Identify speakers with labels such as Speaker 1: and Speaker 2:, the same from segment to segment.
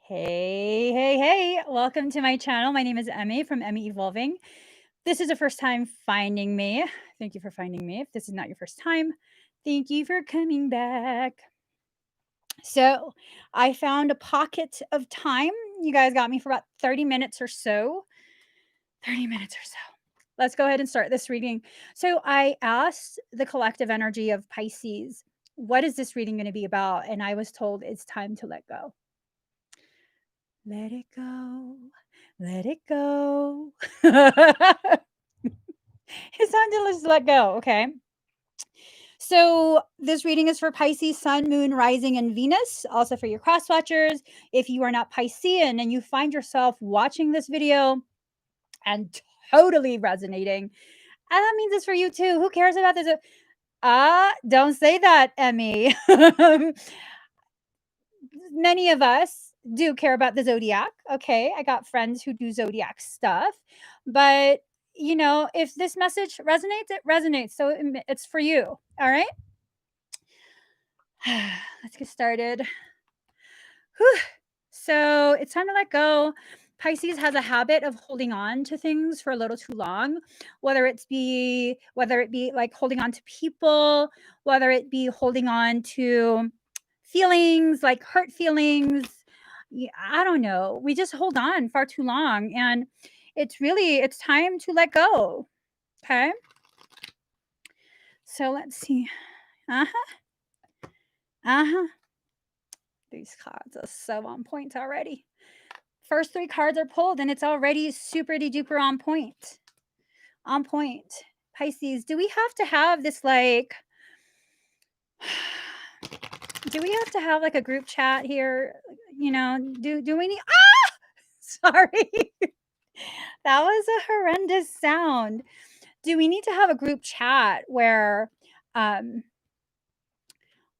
Speaker 1: Hey, welcome to my channel. My name is Emmie from Emmie Evolving. This is the first time finding me. Thank you for finding me. If this is not your first time, thank you for coming back. So, I found a pocket of time. You guys got me for about 30 minutes or so. 30 minutes or so. Let's go ahead and start this reading. So, I asked the collective energy of Pisces, what is this reading going to be about? And I was told it's time to let go. Let it go. Let it go. It's time to just let go. Okay. So this reading is for Pisces, Sun, Moon, Rising, and Venus. Also for your cross watchers. If you are not Piscean and you find yourself watching this video and totally resonating, and that means it's for you too. Who cares about this? Don't say that, Emmie. Many of us do care about the zodiac. Okay. I got friends who do zodiac stuff. But, if this message resonates, it resonates. So it's for you. All right. Let's get started. Whew. So it's time to let go. Pisces has a habit of holding on to things for a little too long, whether it be like holding on to people, whether it be holding on to feelings like hurt feelings. I don't know. We just hold on far too long, and it's time to let go. Okay. So let's see. Uh-huh. These cards are so on point already. First 3 cards are pulled and it's already super duper on point. On point. Pisces, do we have to have this like do we have to have like a group chat here? Do we need sorry. That was a horrendous sound. Do we need to have a group chat where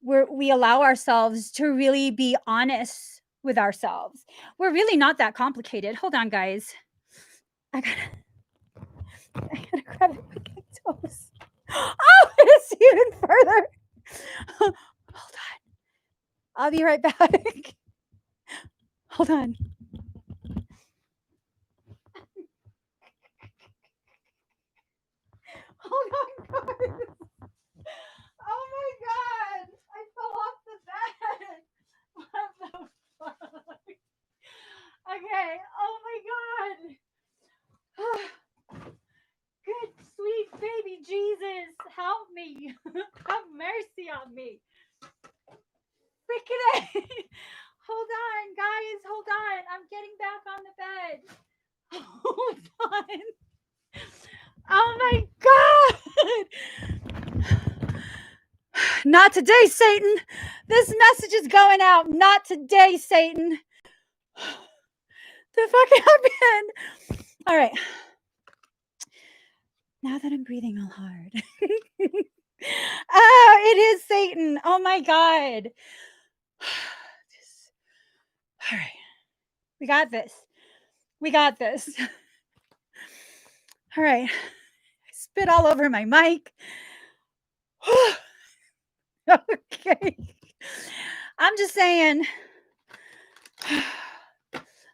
Speaker 1: we allow ourselves to really be honest with ourselves? We're really not that complicated. Hold on, guys. I gotta grab it with my toes. Oh, it's even further. Hold on. I'll be right back. Hold on. Hold on, guys. Oh my god. I fell off the bed. What the fuck? Okay. Oh my god. Good sweet baby Jesus, help me. Have mercy on me. Freaking A. Hold on, guys. Hold on. I'm getting back on the bed. Hold on. Oh my god. Not today, Satan. This message is going out. Not today, Satan. The fuck happened? All right. Now that I'm breathing all hard. It is Satan. Oh my god. All right. We got this. We got this. All right. I spit all over my mic. Okay. I'm just saying.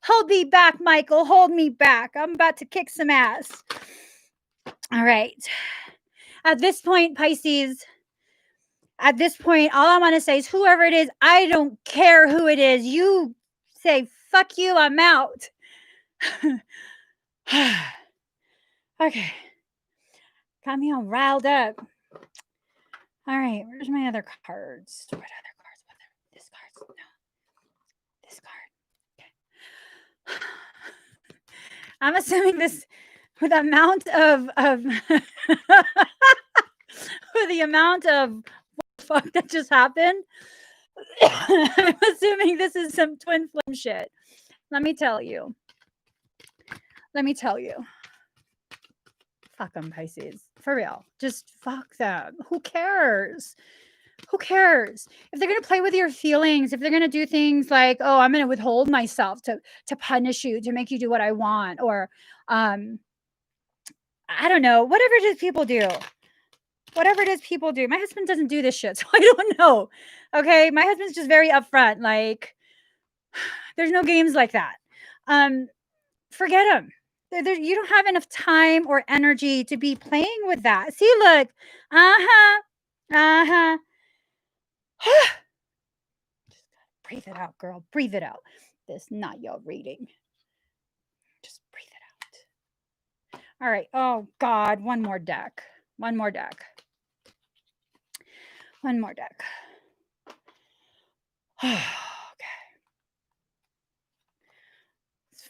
Speaker 1: Hold me back, Michael. Hold me back. I'm about to kick some ass. All right. At this point, Pisces, all I want to say is whoever it is, I don't care who it is. You say, fuck you, I'm out. Okay. Got me all riled up. All right. Where's my other cards? What other cards? This card. No. This card. Okay. I'm assuming this with the amount of with the amount of fuck that just happened. I'm assuming this is some twin flame shit. Let me tell you. Fuck them, Pisces. For real. Just fuck them. Who cares? If they're going to play with your feelings, if they're going to do things like, oh, I'm going to withhold myself to punish you, to make you do what I want, or I don't know, whatever it is people do. My husband doesn't do this shit, so I don't know. Okay, my husband's just very upfront. Like, There's no games like that. Forget them. You don't have enough time or energy to be playing with that. See, look. Uh-huh. Uh-huh. Breathe it out, girl. Breathe it out. This is not your reading. Just breathe it out. All right. Oh, God. One more deck. One more deck. One more deck. Okay.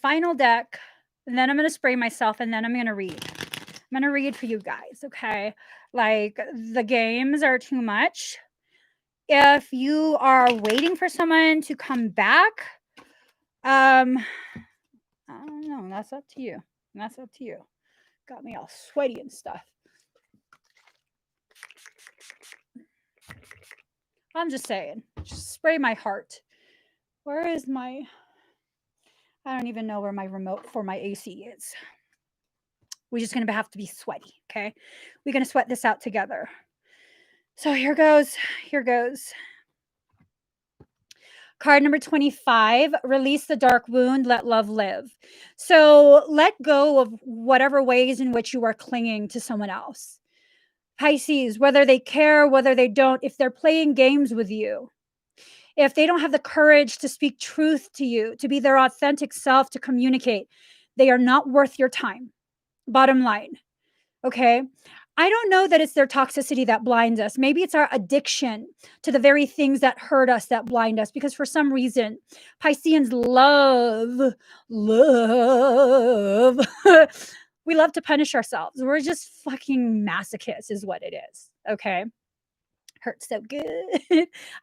Speaker 1: Final deck. And then I'm going to spray myself and then I'm going to read. I'm going to read for you guys. Okay. Like, the games are too much. If you are waiting for someone to come back, I don't know. That's up to you. That's up to you. Got me all sweaty and stuff. I'm just saying. Just spray my heart. Where is my... I don't even know where my remote for my AC is. We're just going to have to be sweaty, okay? We're going to sweat this out together. So here goes. Here goes. Card number 25, release the dark wound, let love live. So let go of whatever ways in which you are clinging to someone else. Pisces, whether they care, whether they don't, if they're playing games with you, if they don't have the courage to speak truth to you, to be their authentic self, to communicate, they are not worth your time. Bottom line. Okay. I don't know that it's their toxicity that blinds us. Maybe it's our addiction to the very things that hurt us that blind us, because for some reason, Pisceans love. We love to punish ourselves. We're just fucking masochists, is what it is. Okay. Hurts so good.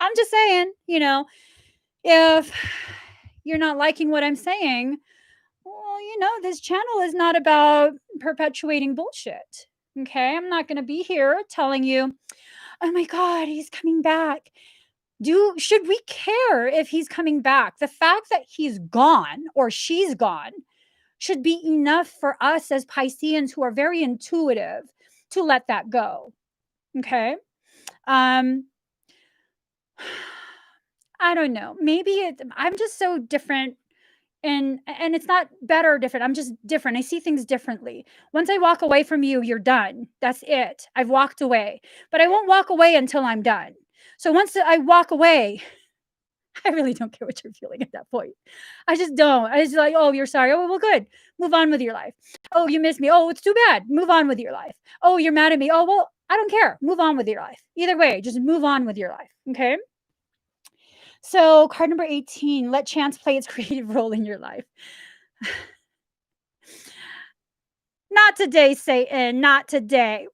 Speaker 1: I'm just saying, if you're not liking what I'm saying, well, this channel is not about perpetuating bullshit. Okay. I'm not going to be here telling you, oh my God, he's coming back. Should we care if he's coming back? The fact that he's gone or she's gone should be enough for us as Pisceans who are very intuitive to let that go. Okay. I don't know. Maybe I'm just so different. And it's not better or different. I'm just different. I see things differently. Once I walk away from you, you're done. That's it. I've walked away. But I won't walk away until I'm done. So once I walk away, I really don't care what you're feeling at that point. I just don't. I just like, oh, you're sorry. Oh, well, good. Move on with your life. Oh, you miss me. Oh, it's too bad. Move on with your life. Oh, you're mad at me. Oh, well, I don't care. Move on with your life. Either way, just move on with your life. Okay. So card number 18, let chance play its creative role in your life. Not today, Satan, not today.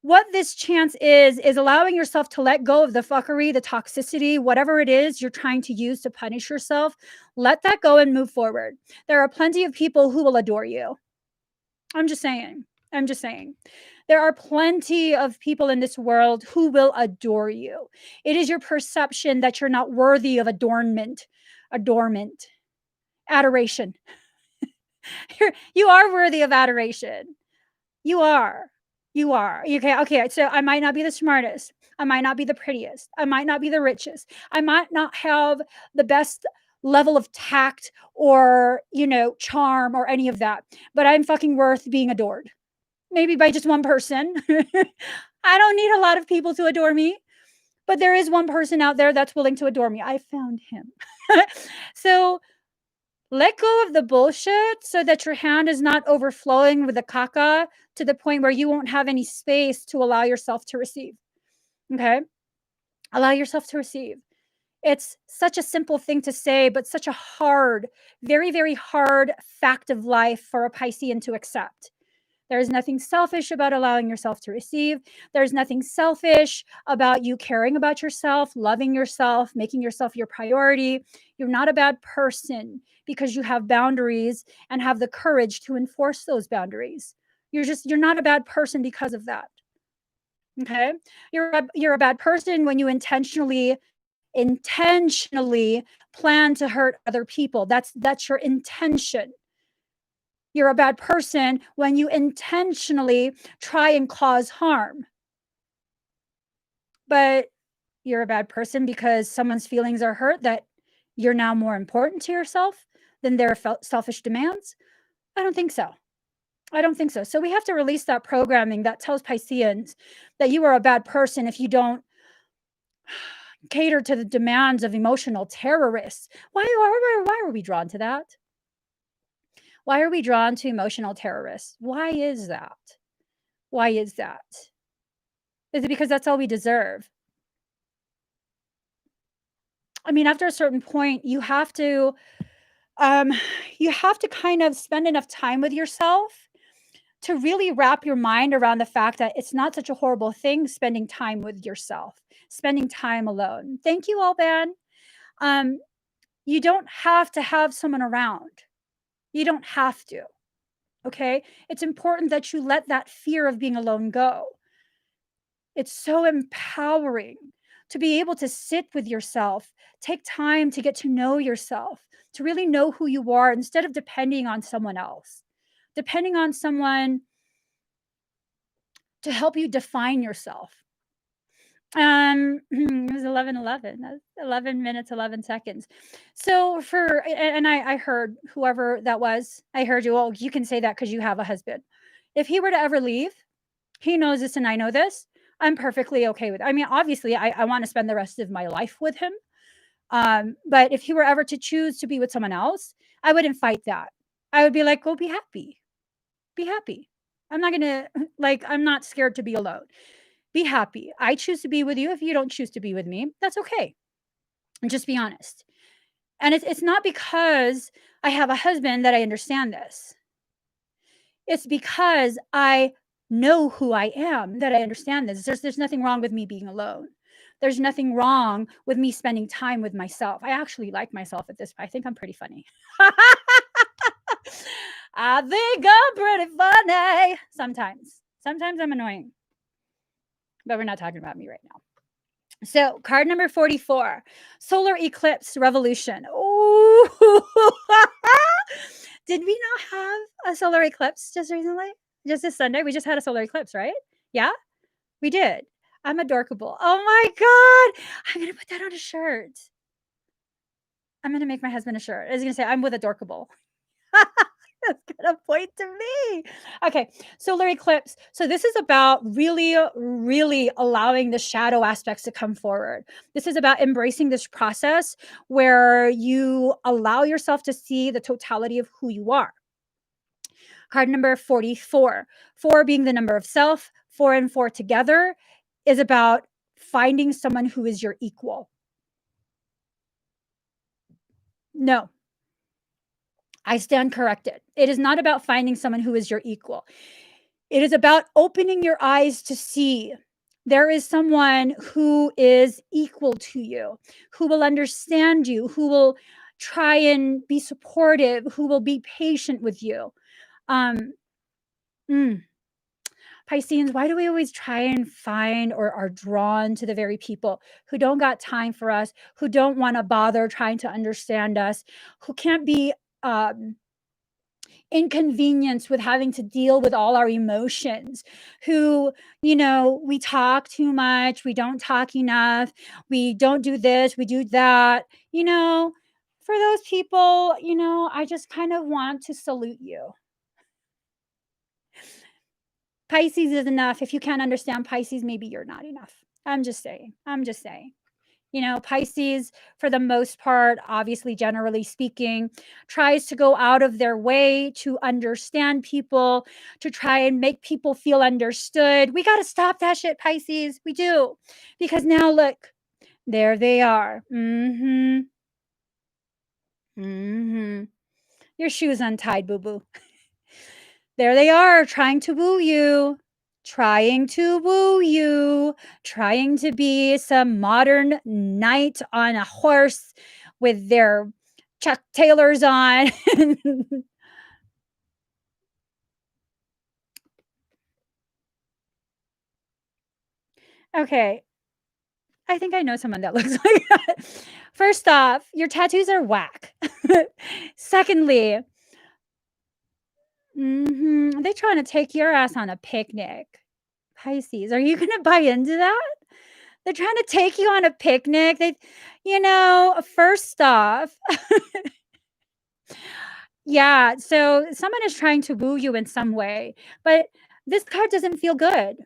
Speaker 1: What this chance is allowing yourself to let go of the fuckery, the toxicity, whatever it is you're trying to use to punish yourself. Let that go and move forward. There are plenty of people who will adore you. I'm just saying. There are plenty of people in this world who will adore you. It is your perception that you're not worthy of adornment, adoration. You are worthy of adoration. You are. Okay. So I might not be the smartest. I might not be the prettiest. I might not be the richest. I might not have the best level of tact or, charm or any of that. But I'm fucking worth being adored. Maybe by just one person. I don't need a lot of people to adore me. But there is one person out there that's willing to adore me. I found him. So let go of the bullshit so that your hand is not overflowing with the caca to the point where you won't have any space to allow yourself to receive. Okay? Allow yourself to receive. It's such a simple thing to say, but such a hard, very, very hard fact of life for a Piscean to accept. There's nothing selfish about allowing yourself to receive. There's nothing selfish about you caring about yourself, loving yourself, making yourself your priority. You're not a bad person because you have boundaries and have the courage to enforce those boundaries. You're not a bad person because of that. Okay? You're a bad person when you intentionally plan to hurt other people. That's your intention. You're a bad person when you intentionally try and cause harm. But you're a bad person because someone's feelings are hurt that you're now more important to yourself than their selfish demands? I don't think so. I don't think so. So we have to release that programming that tells Pisceans that you are a bad person if you don't cater to the demands of emotional terrorists. Why are we drawn to that? Why are we drawn to emotional terrorists? Why is that? Why is that? Is it because that's all we deserve? I mean, after a certain point, um, you have to kind of spend enough time with yourself to really wrap your mind around the fact that it's not such a horrible thing spending time with yourself, spending time alone. Thank you, Alban. Um, you don't have to have someone around. You don't have to. Okay. It's important that you let that fear of being alone go. It's so empowering to be able to sit with yourself, take time to get to know yourself, to really know who you are instead of depending on someone else, depending on someone to help you define yourself. It was 11:11. That's 11 minutes, 11 seconds. So and I heard whoever that was, I heard you. Oh, you can say that because you have a husband. If he were to ever leave, he knows this and I know this. I'm perfectly okay with it. I mean, obviously, I want to spend the rest of my life with him. But if he were ever to choose to be with someone else, I wouldn't fight that. I would be like, go be happy. Be happy. I'm not gonna like, I'm not scared to be alone. Be happy. I choose to be with you. If you don't choose to be with me, that's okay. And just be honest. And it's not because I have a husband that I understand this. It's because I know who I am that I understand this. There's nothing wrong with me being alone. There's nothing wrong with me spending time with myself. I actually like myself at this point. I think I'm pretty funny. I think I'm pretty funny. Sometimes. Sometimes I'm annoying. But we're not talking about me right now. So, card number 44, solar eclipse revolution. Oh, did we not have a solar eclipse just recently? Just this Sunday? We just had a solar eclipse, right? Yeah, we did. I'm adorkable. Oh my God. I'm going to put that on a shirt. I'm going to make my husband a shirt. I was going to say, I'm with adorkable. That's gonna point to me. Okay, solar eclipse. So this is about really, really allowing the shadow aspects to come forward. This is about embracing this process where you allow yourself to see the totality of who you are. Card number 44. 4 being the number of self, 4 and 4 together is about finding someone who is your equal. No, I stand corrected. It is not about finding someone who is your equal. It is about opening your eyes to see there is someone who is equal to you, who will understand you, who will try and be supportive, who will be patient with you. Um, mm, Pisceans, why do we always try and find or are drawn to the very people who don't got time for us, who don't want to bother trying to understand us, who can't be um, inconvenience with having to deal with all our emotions, who, we talk too much, we don't talk enough, we don't do this, we do that, for those people, I just kind of want to salute you. Pisces is enough. If you can't understand Pisces, maybe you're not enough. I'm just saying. I'm just saying. Pisces, for the most part, obviously, generally speaking, tries to go out of their way to understand people, to try and make people feel understood. We got to stop that shit, Pisces. We do. Because now, look, there they are. Your shoe's untied, boo boo. There they are, trying to woo you. Trying to woo you, trying to be some modern knight on a horse with their Chuck Taylors on. Okay, I think I know someone that looks like that. First off, your tattoos are whack. Secondly, they trying to take your ass on a picnic. Pisces, are you gonna buy into that? They're trying to take you on a picnic. First off, yeah, so someone is trying to woo you in some way, but this card doesn't feel good.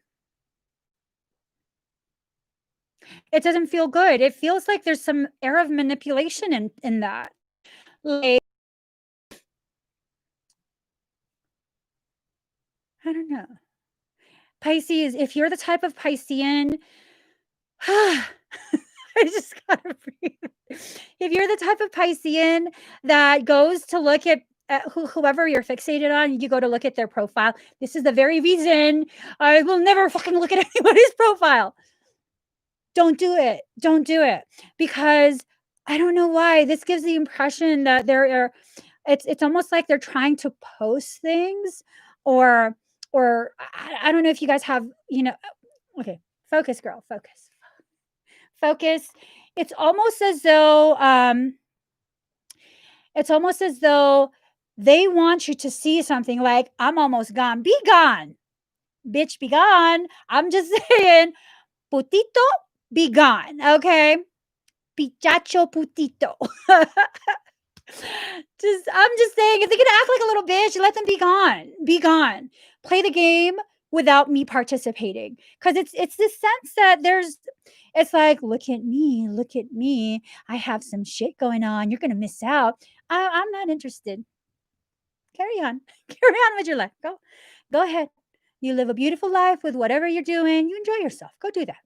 Speaker 1: It doesn't feel good. It feels like there's some air of manipulation in that. Like, I don't know. Pisces, if you're the type of Piscean, I just gotta breathe. If you're the type of Piscean that goes to look at whoever you're fixated on, you go to look at their profile. This is the very reason I will never fucking look at anybody's profile. Don't do it. Don't do it. Because I don't know why. This gives the impression that there are it's almost like they're trying to post things or I don't know if you guys have, okay, focus girl, focus. Focus. It's almost as though it's almost as though they want you to see something like I'm almost gone. Be gone. Bitch, be gone. I'm just saying, putito, be gone. Okay? Pichacho putito. I'm just saying, if they're gonna act like a little bitch, let them be gone. Be gone. Play the game without me participating. Because it's this sense that it's like, look at me, look at me. I have some shit going on. You're gonna miss out. I'm not interested. Carry on. Carry on with your life. Go ahead. You live a beautiful life with whatever you're doing. You enjoy yourself. Go do that.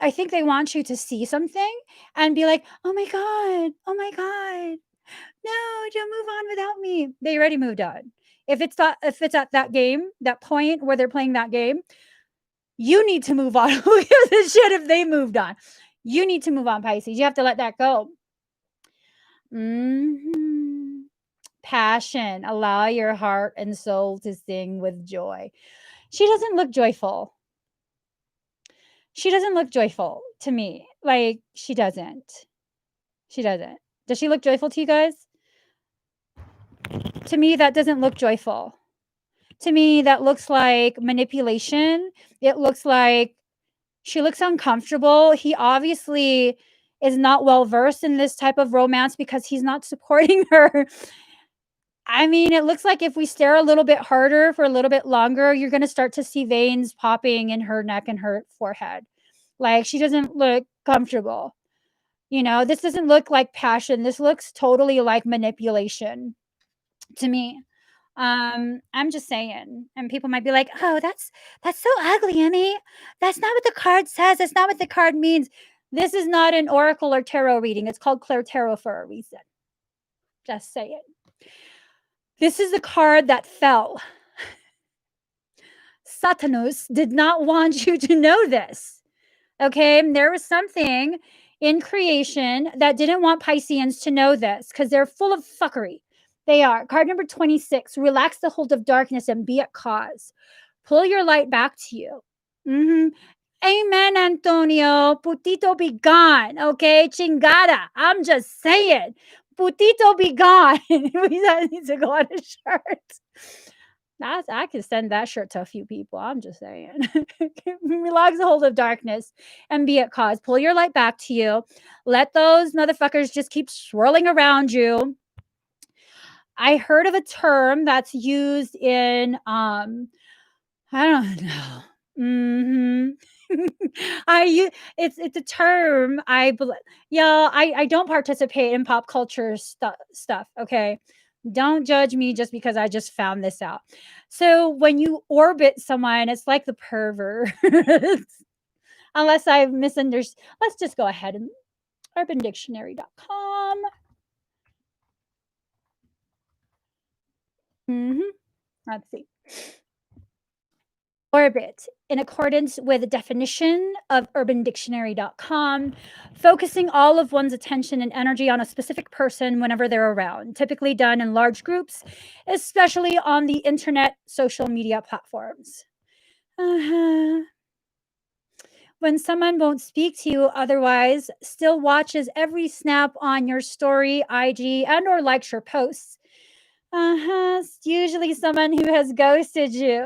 Speaker 1: I think they want you to see something and be like, "Oh my god. Oh my god. No, don't move on without me." They already moved on. If it's at that game, that point where they're playing that game, you need to move on. Who gives a shit if they moved on? You need to move on, Pisces. You have to let that go. Mhm. Passion. Allow your heart and soul to sing with joy. She doesn't look joyful. She doesn't look joyful to me. Like, she doesn't. She doesn't. Does she look joyful to you guys? To me, that doesn't look joyful. To me, that looks like manipulation. It looks like she looks uncomfortable. He obviously is not well versed in this type of romance because he's not supporting her. I mean, it looks like if we stare a little bit harder for a little bit longer, you're going to start to see veins popping in her neck and her forehead. Like, she doesn't look comfortable. This doesn't look like passion. This looks totally like manipulation to me. I'm just saying. And people might be like, "Oh, that's so ugly, Emmy. That's not what the card says. That's not what the card means." This is not an oracle or tarot reading. It's called ClairTarot for a reason. Just say it. This is the card that fell. Satanus did not want you to know this. Okay? There was something in creation that didn't want Pisceans to know this because they're full of fuckery. They are. Card number 26, relax the hold of darkness and be at cause. Pull your light back to you. Amen, Antonio. Putito be gone. Okay? Chingada. I'm just saying. Putito be gone. That needs to go on a shirt. I could send that shirt to a few people. I'm just saying. Relax the hold of darkness and be at cause. Pull your light back to you. Let those motherfuckers just keep swirling around you. I heard of a term that's used in I don't know. It's a term I don't participate in pop culture stuff, okay? Don't judge me just because I just found this out. So when you orbit someone, it's like the pervert. Unless I've misunderstood. Let's just go ahead and urbandictionary.com. Let's see. Orbit, in accordance with the definition of urbandictionary.com, focusing all of one's attention and energy on a specific person whenever they're around, typically done in large groups, especially on the internet social media platforms. When someone won't speak to you otherwise, still watches every snap on your story, IG, and or likes your posts. It's usually someone who has ghosted you.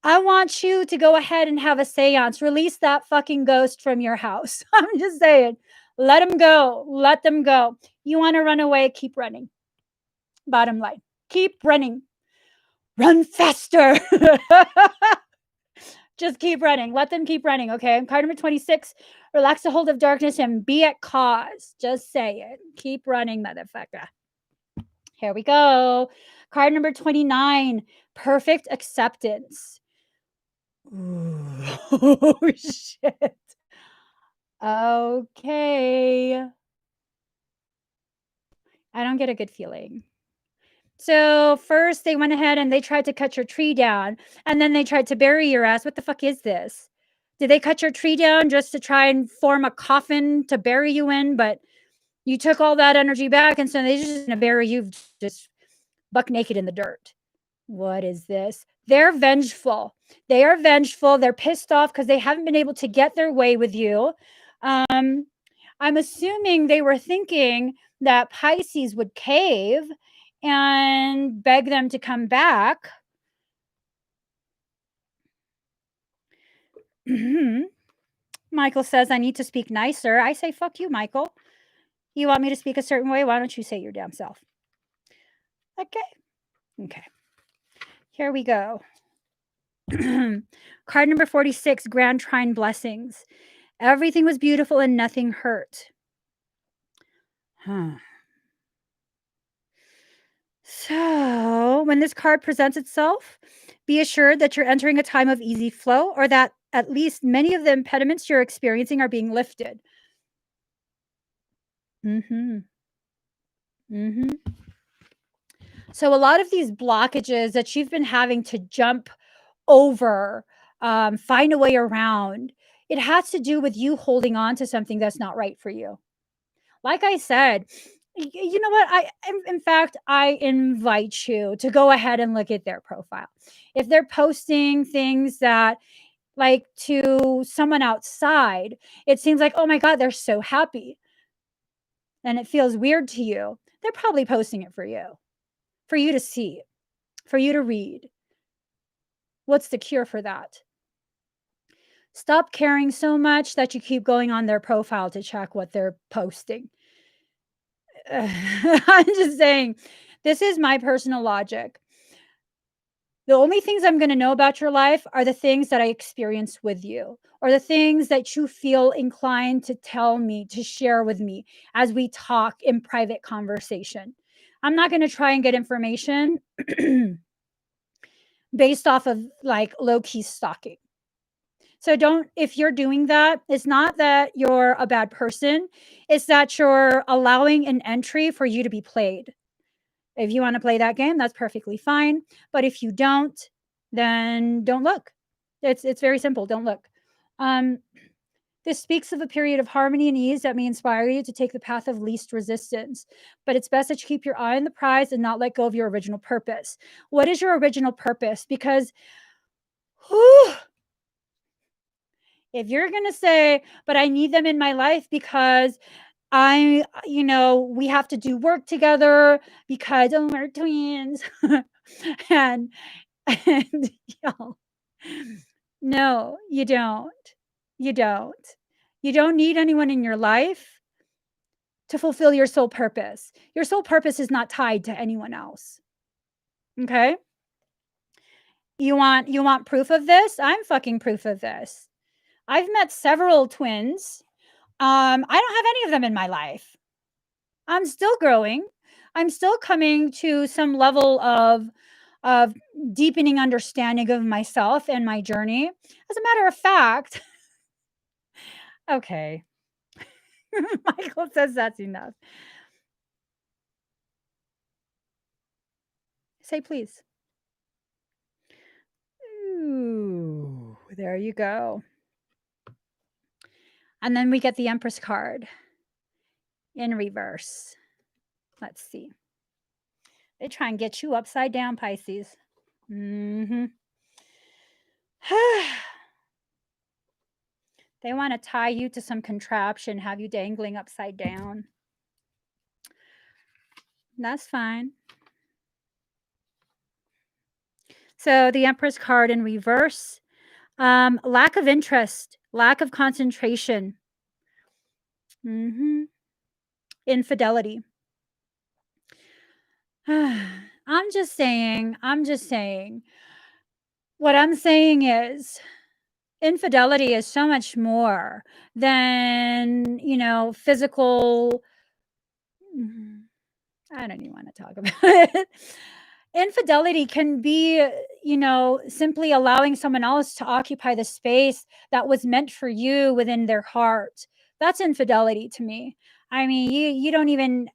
Speaker 1: I want you to go ahead and have a seance. Release that fucking ghost from your house. I'm just saying. Let them go. Let them go. You want to run away? Keep running. Bottom line. Keep running. Run faster. Just keep running. Let them keep running, okay? Card number 26, relax the hold of darkness and be at cause. Just say it. Keep running, motherfucker. Here we go. Card number 29, perfect acceptance. Ooh. Oh, shit. Okay. I don't get a good feeling. So first they went ahead and they tried to cut your tree down, and then they tried to bury your ass. What the fuck is this? Did they cut your tree down just to try and form a coffin to bury you in? But you took all that energy back, and so they just gonna bury you just buck naked in the dirt. What is this? They're vengeful. They are vengeful. They're pissed off because they haven't been able to get their way with you. I'm assuming they were thinking that Pisces would cave and beg them to come back. Michael says, I need to speak nicer. I say, fuck you, Michael. You want me to speak a certain way? Why don't you say your damn self? Okay. Here we go. Card number 46, Grand Trine Blessings. Everything was beautiful and nothing hurt. So, when this card presents itself, be assured that you're entering a time of easy flow, or that at least many of the impediments you're experiencing are being lifted. So, a lot of these blockages that you've been having to jump over, find a way around, it has to do with you holding on to something that's not right for you. Like I said, you know what? In fact, I invite you to go ahead and look at their profile. If they're posting things that, like, to someone outside, it seems like, oh my God, they're so happy. And it feels weird to you. They're probably posting it for you to see, for you to read. What's the cure for that? Stop caring so much that you keep going on their profile to check what they're posting. I'm just saying, this is my personal logic. The only things I'm going to know about your life are the things that I experience with you, or the things that you feel inclined to tell me, to share with me as we talk in private conversation. I'm not going to try and get information based off of like low key stalking. So don't, if you're doing that, it's not that you're a bad person. It's that you're allowing an entry for you to be played. If you want to play that game, that's perfectly fine. But if you don't, then don't look. It's very simple. Don't look. This speaks of a period of harmony and ease that may inspire you to take the path of least resistance. But it's best that you keep your eye on the prize and not let go of your original purpose. What is your original purpose? Because whew, if you're going to say, but I need them in my life because we have to do work together because we're twins. and and y'all, no, you don't. You don't. You don't need anyone in your life to fulfill your sole purpose. Your sole purpose is not tied to anyone else. Okay? You want proof of this? I'm fucking proof of this. I've met several twins. I don't have any of them in my life. I'm still growing. I'm still coming to some level of deepening understanding of myself and my journey. As a matter of fact, okay. Michael says that's enough. Say please. Ooh, there you go. And then we get the Empress card in reverse. Let's see. They try and get you upside down, Pisces. They want to tie you to some contraption, have you dangling upside down. That's fine. So the Empress card in reverse, lack of interest, lack of concentration, infidelity. I'm just saying. What I'm saying is infidelity is so much more than, physical. I don't even want to talk about it. Infidelity can be, simply allowing someone else to occupy the space that was meant for you within their heart. That's infidelity to me. I mean, you don't even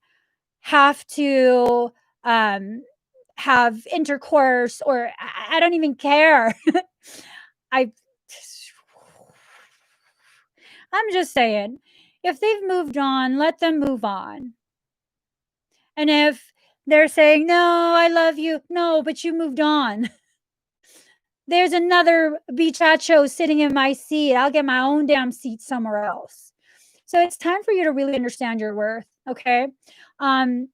Speaker 1: have to have intercourse, or I don't even care. I I'm just saying, if they've moved on, let them move on. And if they're saying, "No, I love you." No, but you moved on. There's another bichacho sitting in my seat. I'll get my own damn seat somewhere else. So it's time for you to really understand your worth, okay? Um,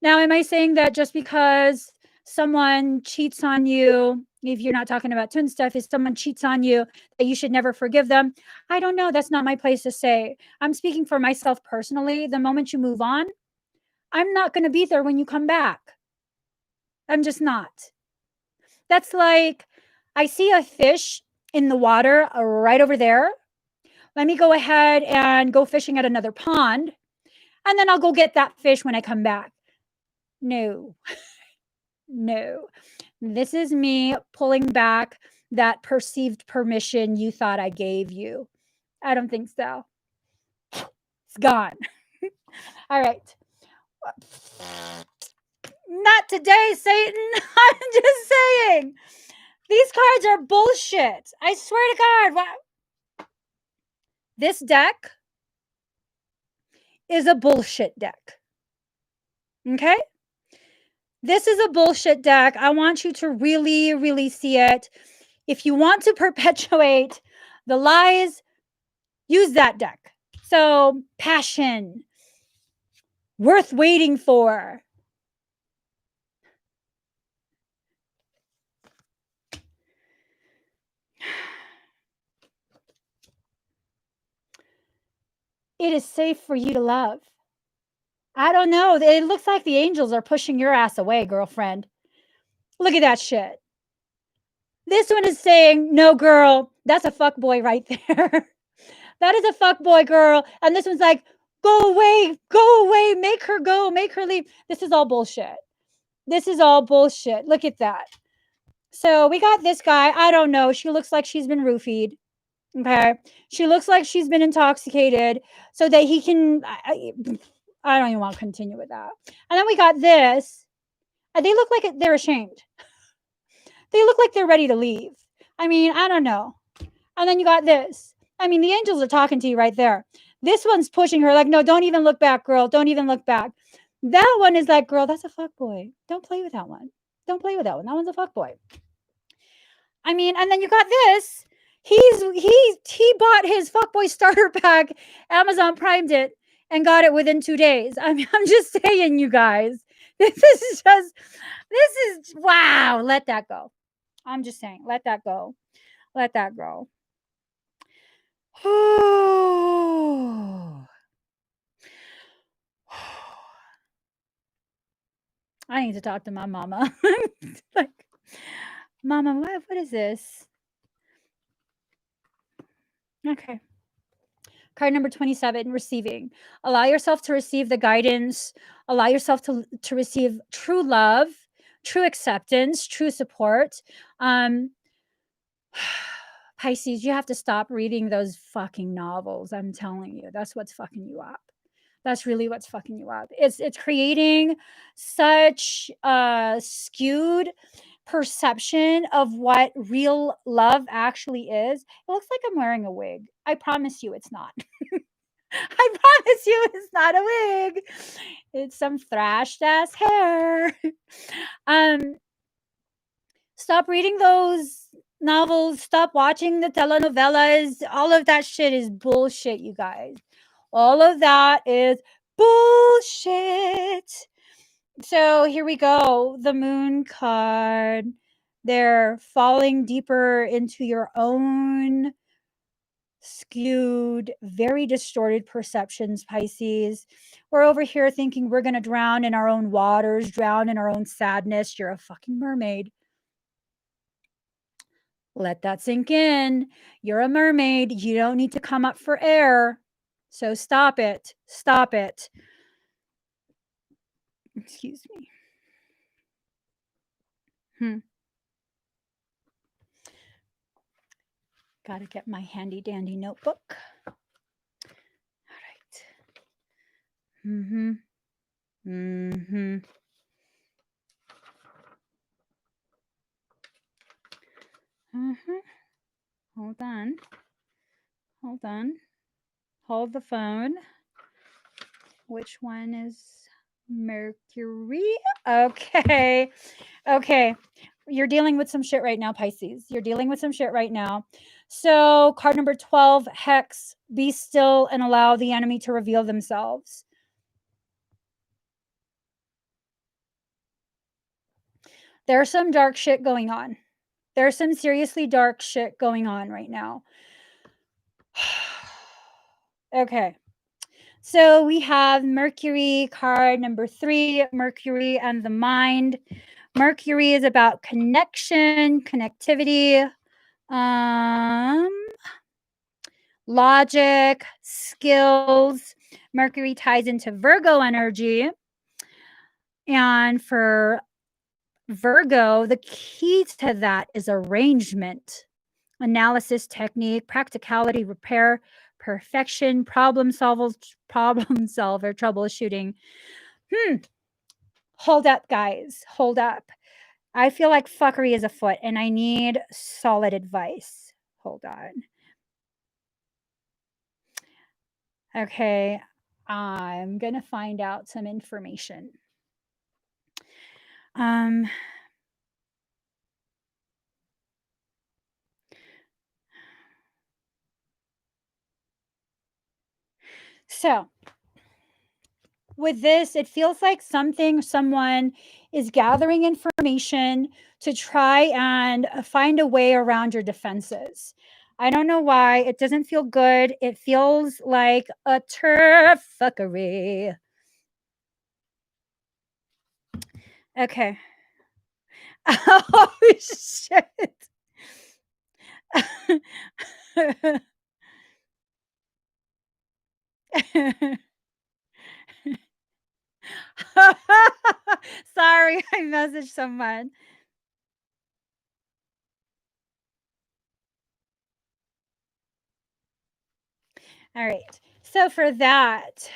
Speaker 1: Now, am I saying that just because someone cheats on you, if you're not talking about twin stuff, if someone cheats on you, that you should never forgive them? I don't know. That's not my place to say. I'm speaking for myself personally. The moment you move on, I'm not going to be there when you come back. I'm just not. That's like, I see a fish in the water right over there. Let me go ahead and go fishing at another pond, and then I'll go get that fish when I come back. No, no. This is me pulling back that perceived permission you thought I gave you. I don't think so. It's gone. All right. Not today, Satan. I'm just saying. These cards are bullshit. I swear to God. This deck is a bullshit deck. Okay? This is a bullshit deck. I want you to really, really see it. If you want to perpetuate the lies, use that deck. So, passion, worth waiting for. It is safe for you to love. I don't know. It looks like the angels are pushing your ass away, girlfriend. Look at that shit. This one is saying, no, girl, that's a fuck boy right there. That is a fuck boy, girl. And this one's like, go away, make her go, make her leave. This is all bullshit. This is all bullshit. Look at that. So we got this guy. I don't know. She looks like she's been roofied. Okay. She looks like she's been intoxicated so that he can. I don't even want to continue with that. And then we got this. And they look like they're ashamed. They look like they're ready to leave. I mean, I don't know. And then you got this. I mean, the angels are talking to you right there. This one's pushing her like, no, don't even look back, girl. Don't even look back. That one is like, girl, that's a fuck boy. Don't play with that one. Don't play with that one. That one's a fuck boy. I mean, and then you got this. He bought his fuckboy starter pack, Amazon primed it, and got it within 2 days. I mean, I'm just saying, you guys. This is wow. Let that go. I'm just saying, let that go. Let that go. I need to talk to my mama. Like, mama, what is this? Okay. Card number 27, receiving. Allow yourself to receive the guidance. Allow yourself to receive true love, true acceptance, true support. Pisces, you have to stop reading those fucking novels. I'm telling you, that's what's fucking you up. That's really what's fucking you up. It's creating such a skewed perception of what real love actually is. It looks like I'm wearing a wig. I promise you it's not. I promise you it's not a wig. It's some thrashed ass hair. Stop reading those novels. Stop watching the telenovelas. All of that shit is bullshit, you guys. All of that is bullshit. So here we go. The moon card. They're falling deeper into your own skewed, very distorted perceptions, Pisces. We're over here thinking we're going to drown in our own waters, drown in our own sadness. You're a fucking mermaid. Let that sink in. You're a mermaid. You don't need to come up for air. So stop it. Stop it. Excuse me. Gotta get my handy dandy notebook. All right. Mm-hmm. Mm-hmm. Mm-hmm. Hold on. Hold on. Hold the phone. Which one is Mercury? Okay. Okay. You're dealing with some shit right now, Pisces. You're dealing with some shit right now. So, card number 12, Hex, be still and allow the enemy to reveal themselves. There's some dark shit going on. There's some seriously dark shit going on right now. Okay. So we have Mercury, card number 3, Mercury and the mind. Mercury is about connection, connectivity, logic, skills. Mercury ties into Virgo energy. And for Virgo, the key to that is arrangement, analysis, technique, practicality, repair, perfection, problem solver, troubleshooting. Hold up, guys. Hold up. I feel like fuckery is afoot and I need solid advice. Hold on. Okay. I'm going to find out some information. So with this, it feels like someone is gathering information to try and find a way around your defenses. I don't know why. It doesn't feel good. It feels like a turf fuckery. Okay. Oh, shit. Sorry, I messaged someone. All right. So for that,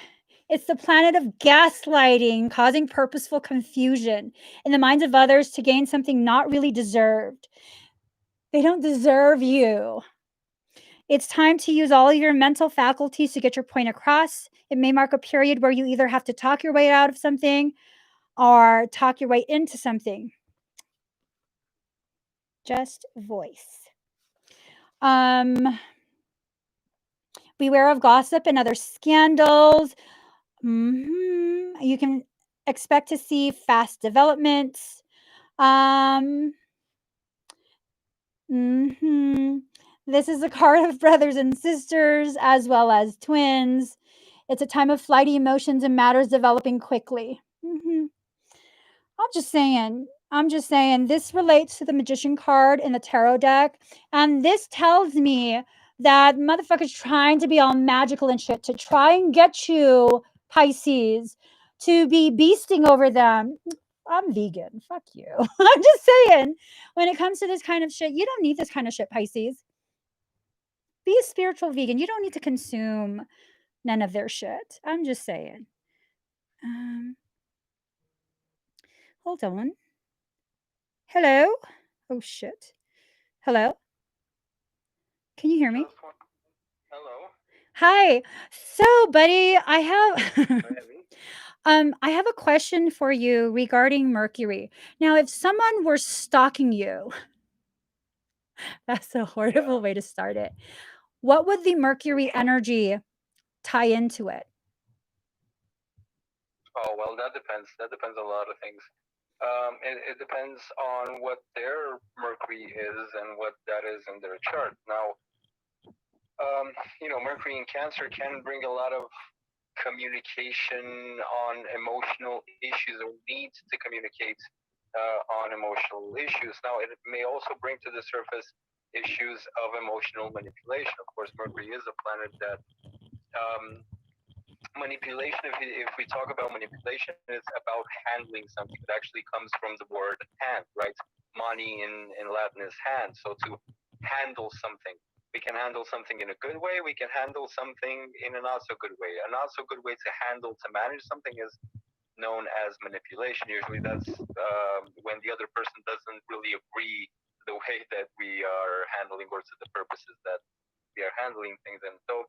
Speaker 1: it's the planet of gaslighting, causing purposeful confusion in the minds of others to gain something not really deserved. They don't deserve you. It's time to use all of your mental faculties to get your point across. It may mark a period where you either have to talk your way out of something or talk your way into something. Just voice. Beware of gossip and other scandals. You can expect to see fast developments. This is a card of brothers and sisters as well as twins. It's a time of flighty emotions and matters developing quickly. I'm just saying, this relates to the Magician card in the tarot deck. And this tells me that motherfuckers trying to be all magical and shit to try and get you, Pisces, to be beasting over them. I'm vegan. Fuck you. I'm just saying, when it comes to this kind of shit, you don't need this kind of shit, Pisces. Be a spiritual vegan. You don't need to consume none of their shit. I'm just saying. Hold on. Hello? Oh, shit. Hello? Can you hear me?
Speaker 2: Hello.
Speaker 1: Hi. So, buddy, I have a question for you regarding Mercury. Now, if someone were stalking you, that's a horrible way to start it. What would the Mercury energy tie into it?
Speaker 2: Oh, well, that depends. That depends on a lot of things. It depends on what their Mercury is and what that is in their chart. Now, Mercury in Cancer can bring a lot of communication on emotional issues or needs to communicate on emotional issues. Now, it may also bring to the surface issues of emotional manipulation. Of course, Mercury is a planet that manipulation, if we talk about manipulation, it's about handling something. It actually comes from the word hand, right? Money in Latin is hand. So to handle something, we can handle something in a good way, we can handle something in a not so good way. A not so good way to handle, to manage something is known as manipulation. Usually that's when the other person doesn't really agree the way that we are handling or to the purposes that we are handling things in. So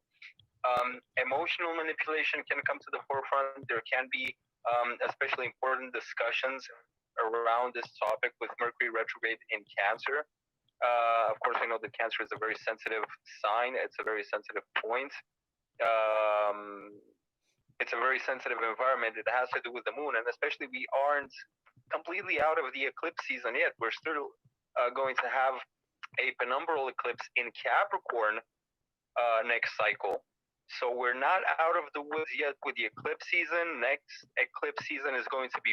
Speaker 2: emotional manipulation can come to the forefront. There can be especially important discussions around this topic with Mercury retrograde in Cancer. Of course, we know that Cancer is a very sensitive sign. It's a very sensitive point. Um, it's a very sensitive environment. It has to do with the moon, and especially we aren't completely out of the eclipse season yet. We're still going to have a penumbral eclipse in Capricorn next cycle. So we're not out of the woods yet with the eclipse season. Next eclipse season is going to be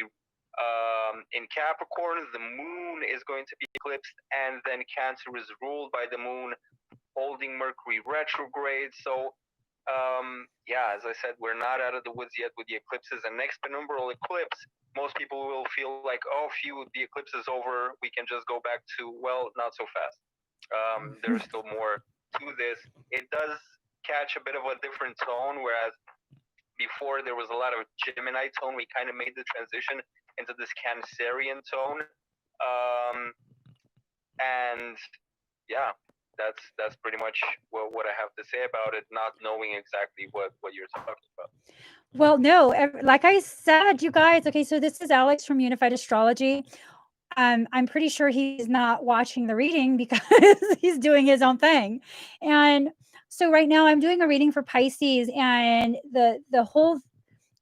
Speaker 2: in Capricorn. The moon is going to be eclipsed, and then Cancer is ruled by the moon, holding Mercury retrograde. So yeah, as I said, we're not out of the woods yet with the eclipses. And next penumbral eclipse, most people will feel like, oh, phew, the eclipse is over. We can just go back to, well, not so fast. There's still more to this. It does catch a bit of a different tone, whereas before there was a lot of Gemini tone. We kind of made the transition into this Cancerian tone. And yeah, that's pretty much what I have to say about it, not knowing exactly what you're talking about.
Speaker 1: Well, no, like I said, you guys, okay, so this is Alex from Unified Astrology. I'm pretty sure he's not watching the reading because he's doing his own thing. And so right now I'm doing a reading for Pisces, and the whole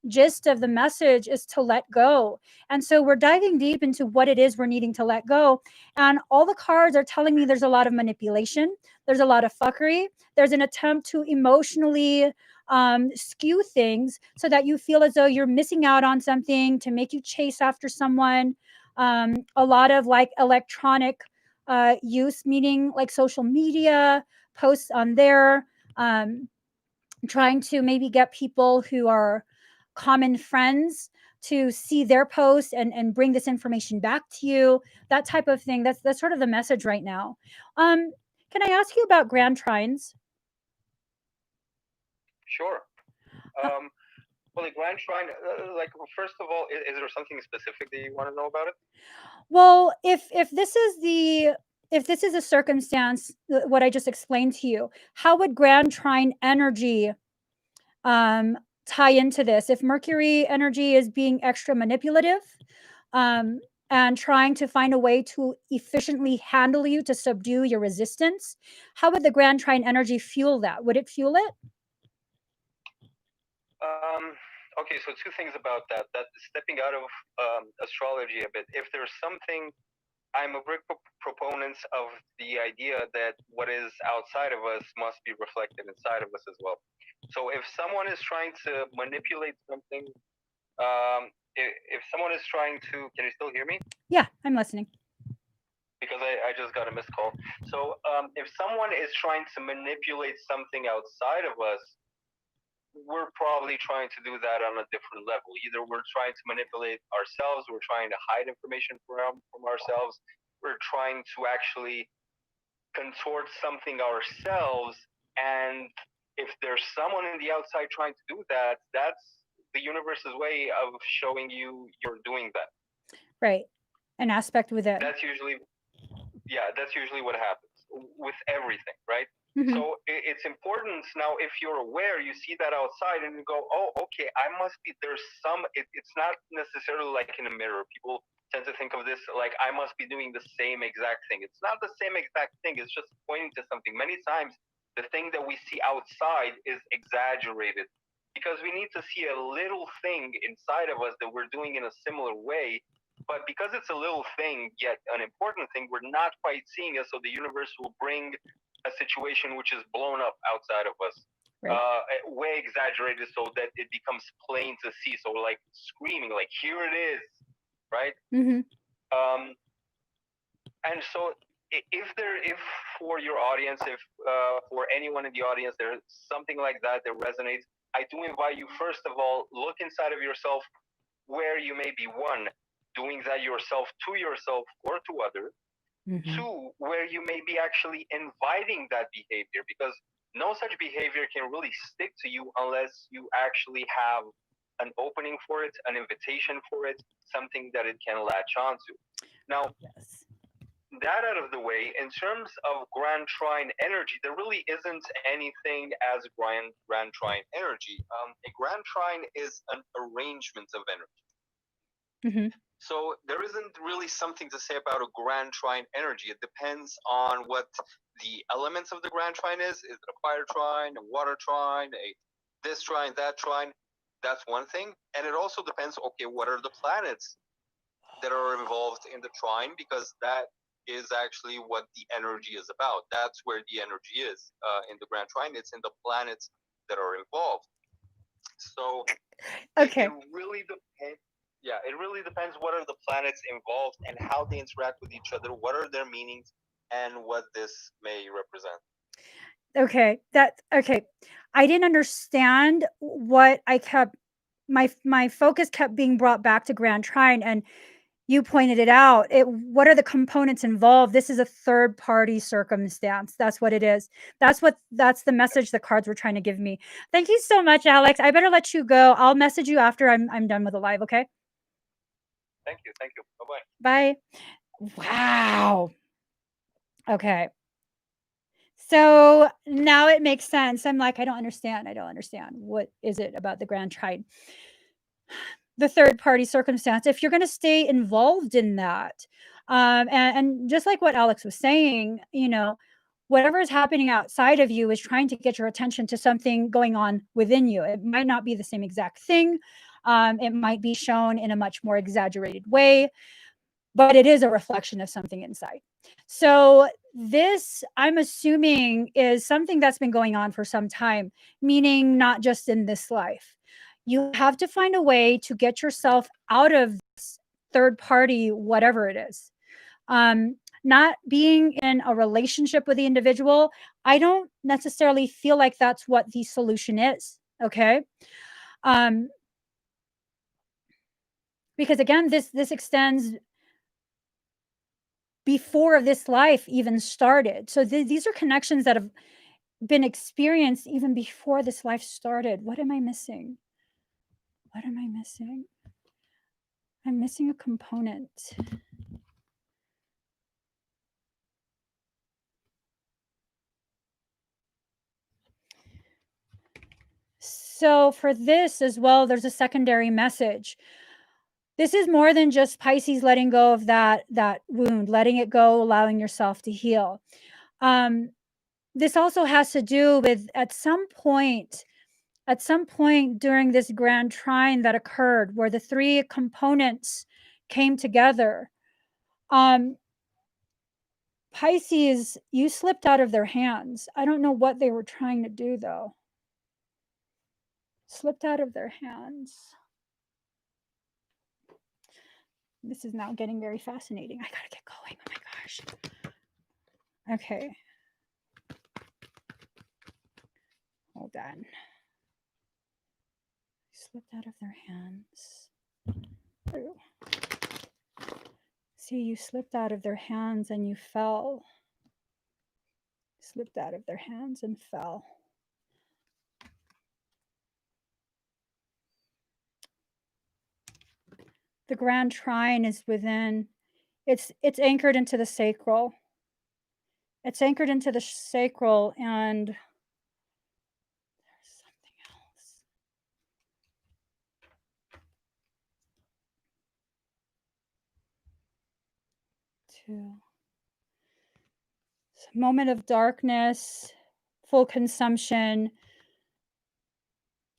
Speaker 1: gist of the message is to let go. And so we're diving deep into what it is we're needing to let go. And all the cards are telling me there's a lot of manipulation, there's a lot of fuckery, there's an attempt to emotionally skew things so that you feel as though you're missing out on something, to make you chase after someone. A lot of like electronic use, meaning like social media posts on there. Trying to maybe get people who are common friends to see their posts and bring this information back to you, that type of thing. That's sort of the message right now. um can I ask you about grand trines?
Speaker 2: Sure.
Speaker 1: uh,
Speaker 2: Well, the Grand Shrine, like, first of all, is there something specific that you want to know about it?
Speaker 1: well, if this is the, if this is a circumstance, what I just explained to you, how would grand trine energy um, tie into this? If Mercury energy is being extra manipulative, um, and trying to find a way to efficiently handle you, to subdue your resistance, how would the grand trine energy fuel that? Would it fuel it?
Speaker 2: Okay, so two things about that. That stepping out of astrology a bit. If there's something, I'm a big proponent of the idea that what is outside of us must be reflected inside of us as well. So if someone is trying to manipulate something, if someone is trying to, can you still hear me?
Speaker 1: Yeah, I'm listening.
Speaker 2: Because I just got a missed call. So if someone is trying to manipulate something outside of us, we're probably trying to do that on a different level. Either we're trying to manipulate ourselves, we're trying to hide information from ourselves, we're trying to actually contort something ourselves. And if there's someone in the outside trying to do that, that's the universe's way of showing you you're doing that.
Speaker 1: Right. An aspect with it.
Speaker 2: That's usually, yeah, that's usually what happens with everything, right?
Speaker 1: Mm-hmm.
Speaker 2: So it's important now, if you're aware, you see that outside and you go, oh, okay, I must be, there's some, it's not necessarily like in a mirror. People tend to think of this like I must be doing the same exact thing. It's not the same exact thing. It's just pointing to something. Many times, the thing that we see outside is exaggerated because we need to see a little thing inside of us that we're doing in a similar way But because it's a little thing, yet an important thing, we're not quite seeing it. So the universe will bring a situation which is blown up outside of us,
Speaker 1: Right.
Speaker 2: way exaggerated so that it becomes plain to see. So like screaming, like here it is, right?
Speaker 1: Mm-hmm.
Speaker 2: And so if for your audience, if for anyone in the audience, there's something like that that resonates, I do invite you, first of all, look inside of yourself where you may be, one, doing that yourself to yourself or to others.
Speaker 1: Mm-hmm.
Speaker 2: Two, where you may be actually inviting that behavior, because no such behavior can really stick to you unless you actually have an opening for it, an invitation for it, something that it can latch onto. Now,
Speaker 1: Yes.
Speaker 2: that out of the way, in terms of Grand Trine energy, there really isn't anything as Grand Trine energy. A Grand Trine is an arrangement of energy.
Speaker 1: Mm-hmm.
Speaker 2: So there isn't really something to say about a Grand Trine energy. It depends on what the elements of the Grand Trine is. Is it a fire trine, a water trine, a this trine, that trine? That's one thing. And it also depends, okay, what are the planets that are involved in the trine? Because that is actually what the energy is about. That's where the energy is in the Grand Trine. It's in the planets that are involved. So
Speaker 1: Okay.
Speaker 2: it really depends. Yeah, it really depends what are the planets involved and how they interact with each other, what are their meanings, and what this may represent.
Speaker 1: Okay. Okay. I didn't understand what I kept my focus kept being brought back to Grand Trine, and you pointed it out. What are the components involved? This is a third party circumstance. That's what it is. That's the message the cards were trying to give me. Thank you so much, Alex. I better let you go. I'll message you after I'm done with the live, okay?
Speaker 2: Thank you. Thank you. Bye-bye.
Speaker 1: Bye. Wow. Okay. So now it makes sense. I'm like, I don't understand. I don't understand. What is it about the Grand Trine? The third party circumstance, if you're going to stay involved in that, and just like what Alex was saying, whatever is happening outside of you is trying to get your attention to something going on within you. It might not be the same exact thing. It might be shown in a much more exaggerated way, but it is a reflection of something inside. So this, I'm assuming, is something that's been going on for some time, meaning not just in this life. You have to find a way to get yourself out of this third party, whatever it is. Not being in a relationship with the individual, I don't necessarily feel like that's what the solution is. Okay. Because again, this extends before this life even started. So these are connections that have been experienced even before this life started. What am I missing? What am I missing? I'm missing a component. So for this as well, there's a secondary message. This is more than just Pisces letting go of that wound, letting it go, allowing yourself to heal. This also has to do with at some point during this Grand Trine that occurred where the three components came together. Pisces, you slipped out of their hands. I don't know what they were trying to do though. Slipped out of their hands. This is now getting very fascinating. I gotta get going. Oh my gosh. Okay. Hold on. Slipped out of their hands. Ooh. See, you slipped out of their hands and you fell. Slipped out of their hands and fell. The Grand Trine is within, it's anchored into the sacral. It's anchored into the sacral, and there's something else. Two. Moment of darkness, full consumption.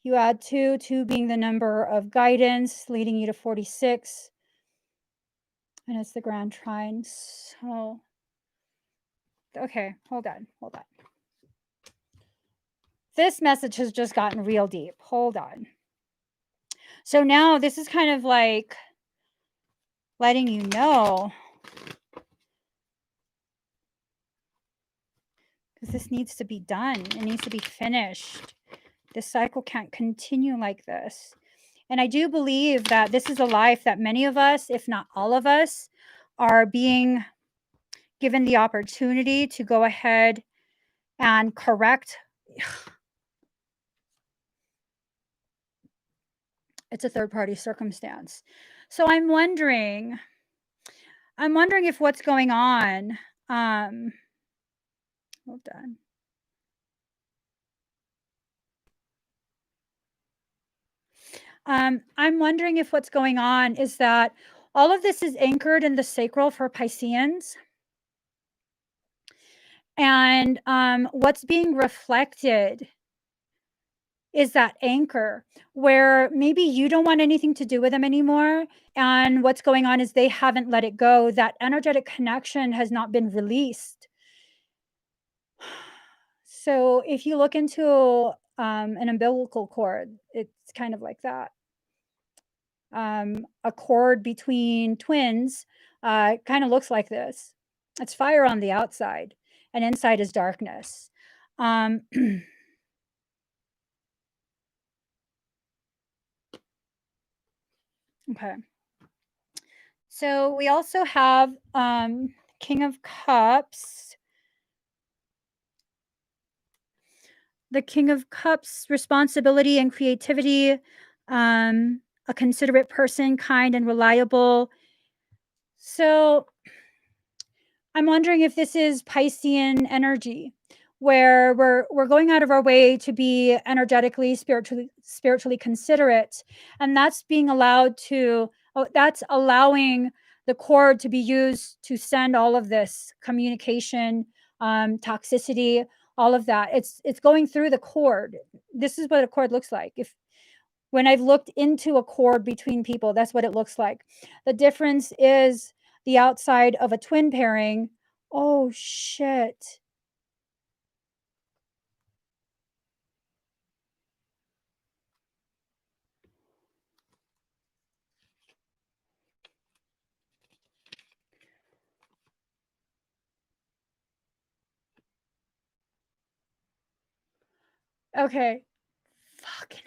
Speaker 1: You add 2, 2 being the number of guidance, leading you to 46. And it's the Grand Trine. So, okay, hold on. This message has just gotten real deep. Hold on. So now this is kind of like letting you know, because this needs to be done. It needs to be finished. This cycle can't continue like this. And I do believe that this is a life that many of us, if not all of us, are being given the opportunity to go ahead and correct. It's a third party circumstance. So I'm wondering if what's going on, hold on. I'm wondering if what's going on is that all of this is anchored in the sacral for Pisceans. And what's being reflected is that anchor where maybe you don't want anything to do with them anymore. And what's going on is they haven't let it go. That energetic connection has not been released. So if you look into an umbilical cord, it's kind of like that. A cord between twins kind of looks like this. It's fire on the outside, and inside is darkness. Okay. So we also have King of Cups. The King of Cups, responsibility and creativity, a considerate person, kind and reliable. So I'm wondering if this is Piscean energy, where we're going out of our way to be energetically, spiritually considerate, and that's being allowed to. That's allowing the cord to be used to send all of this communication, toxicity, all of that. It's going through the cord. This is what a cord looks like. If when I've looked into a cord between people, that's what it looks like. The difference is the outside of a twin pairing. Oh, shit. Okay. Fucking A.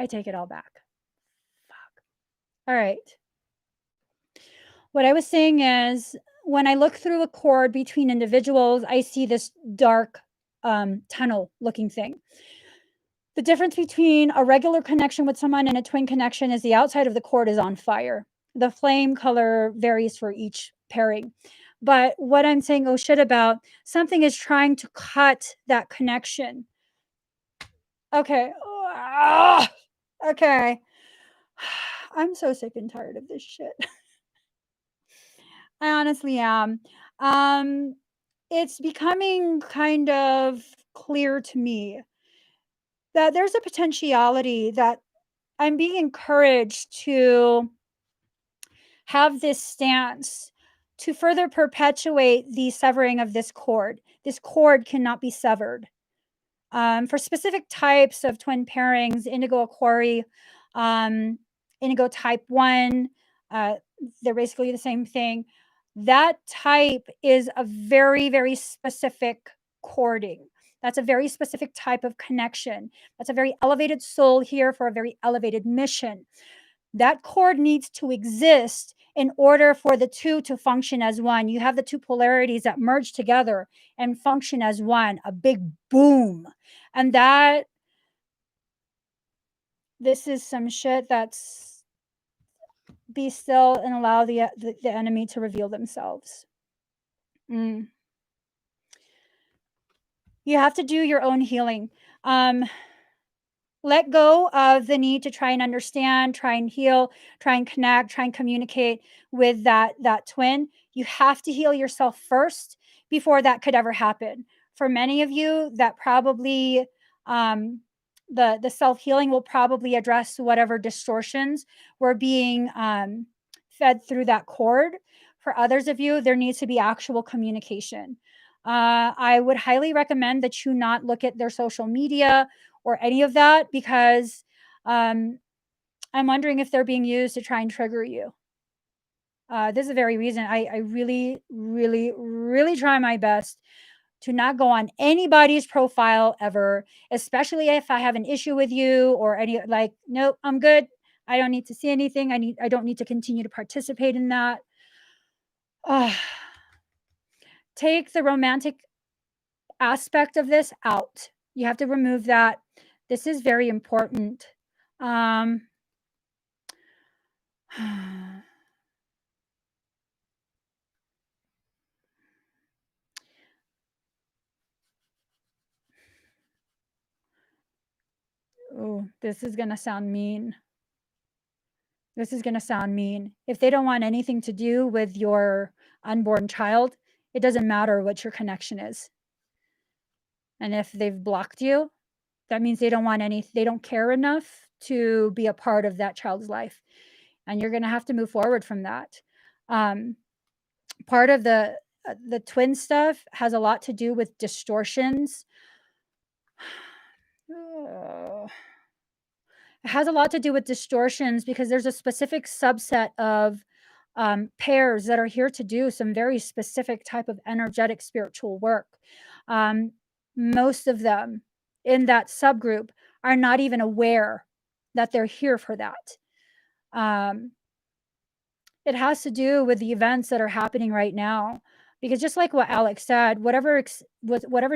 Speaker 1: I take it all back. Fuck. All right. What I was saying is when I look through a cord between individuals, I see this dark tunnel looking thing. The difference between a regular connection with someone and a twin connection is the outside of the cord is on fire. The flame color varies for each pairing. But what I'm saying, oh shit, about something is trying to cut that connection. Okay. Okay. I'm so sick and tired of this shit. I honestly am. It's becoming kind of clear to me that there's a potentiality that I'm being encouraged to have this stance to further perpetuate the severing of this cord. This cord cannot be severed. For specific types of twin pairings, indigo aquari, indigo type 1, they're basically the same thing. That type is a very, very specific cording. That's a very specific type of connection. That's a very elevated soul here for a very elevated mission. That cord needs to exist in order for the two to function as one. You have the two polarities that merge together and function as one, a big boom. And this is some shit that's be still and allow the enemy to reveal themselves. You have to do your own healing. Let go of the need to try and understand, try and heal, try and connect, try and communicate with that twin. You have to heal yourself first before that could ever happen. For many of you, that probably the self-healing will probably address whatever distortions were being fed through that cord. For others of you, there needs to be actual communication. I would highly recommend that you not look at their social media or any of that, because I'm wondering if they're being used to try and trigger you. This is the very reason I really, really, really try my best to not go on anybody's profile ever, especially if I have an issue with you or any, like, nope, I'm good. I don't need to see anything. I don't need to continue to participate in that. Take the romantic aspect of this out. You have to remove that. This is very important. Oh, this is going to sound mean. This is going to sound mean. If they don't want anything to do with your unborn child, it doesn't matter what your connection is. And if they've blocked you, that means they don't care enough to be a part of that child's life. And you're going to have to move forward from that. Part of the twin stuff has a lot to do with distortions. It has a lot to do with distortions because there's a specific subset of pairs that are here to do some very specific type of energetic spiritual work. Most of them in that subgroup are not even aware that they're here for that. It has to do with the events that are happening right now, because just like what Alex said, whatever's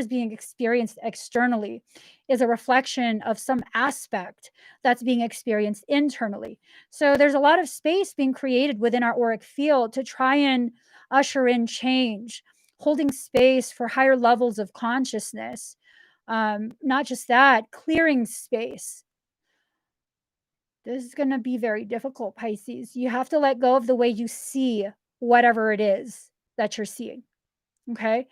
Speaker 1: being experienced externally is a reflection of some aspect that's being experienced internally. So there's a lot of space being created within our auric field to try and usher in change, holding space for higher levels of consciousness. Not just that, clearing space. This is going to be very difficult, Pisces. You have to let go of the way you see whatever it is that you're seeing. Okay?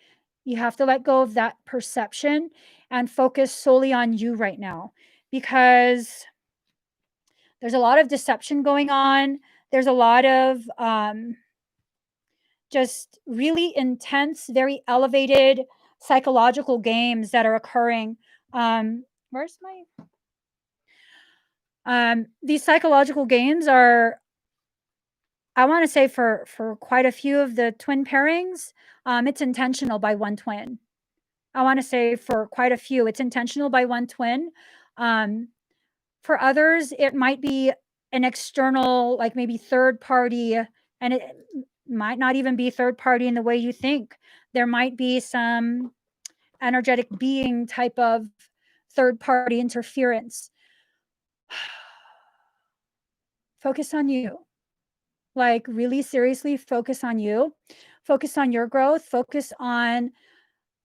Speaker 1: You have to let go of that perception and focus solely on you right now, because there's a lot of deception going on. There's a lot of just really intense, very elevated psychological games that are occurring. Where's my these psychological games are, I want to say, for quite a few of the twin pairings, it's intentional by one twin. I want to say for quite a few, it's intentional by one twin. For others, it might be an external, like maybe third party, and it might not even be third party in the way you think. There might be some energetic being type of third party interference. Focus on you. Like, really seriously focus on you. Focus on your growth. Focus on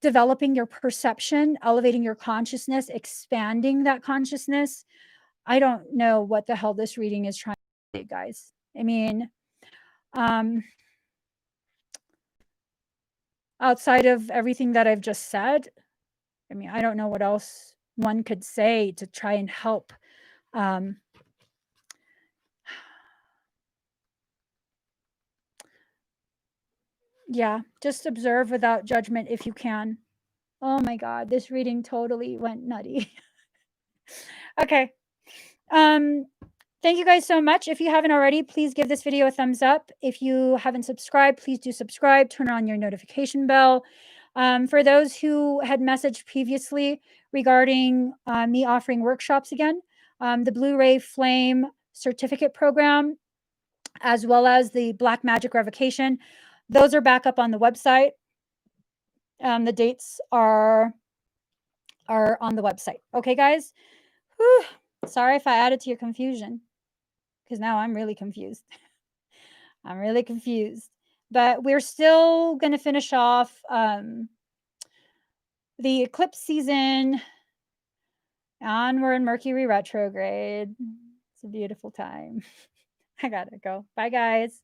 Speaker 1: developing your perception, elevating your consciousness, expanding that consciousness. I don't know what the hell this reading is trying to say, guys. I mean, outside of everything that I've just said, I mean, I don't know what else one could say to try and help. Yeah, just observe without judgment if you can. Oh my God, this reading totally went nutty. Okay. Thank you guys so much. If you haven't already, please give this video a thumbs up. If you haven't subscribed, please do subscribe. Turn on your notification bell. For those who had messaged previously regarding me offering workshops again, the Blu-ray Flame certificate program, as well as the Black Magic revocation, those are back up on the website. The dates are on the website. Okay, guys? Whew. Sorry if I added to your confusion, because now I'm really confused. I'm really confused. But we're still going to finish off the eclipse season, and we're in Mercury retrograde. It's a beautiful time. I gotta go. Bye, guys.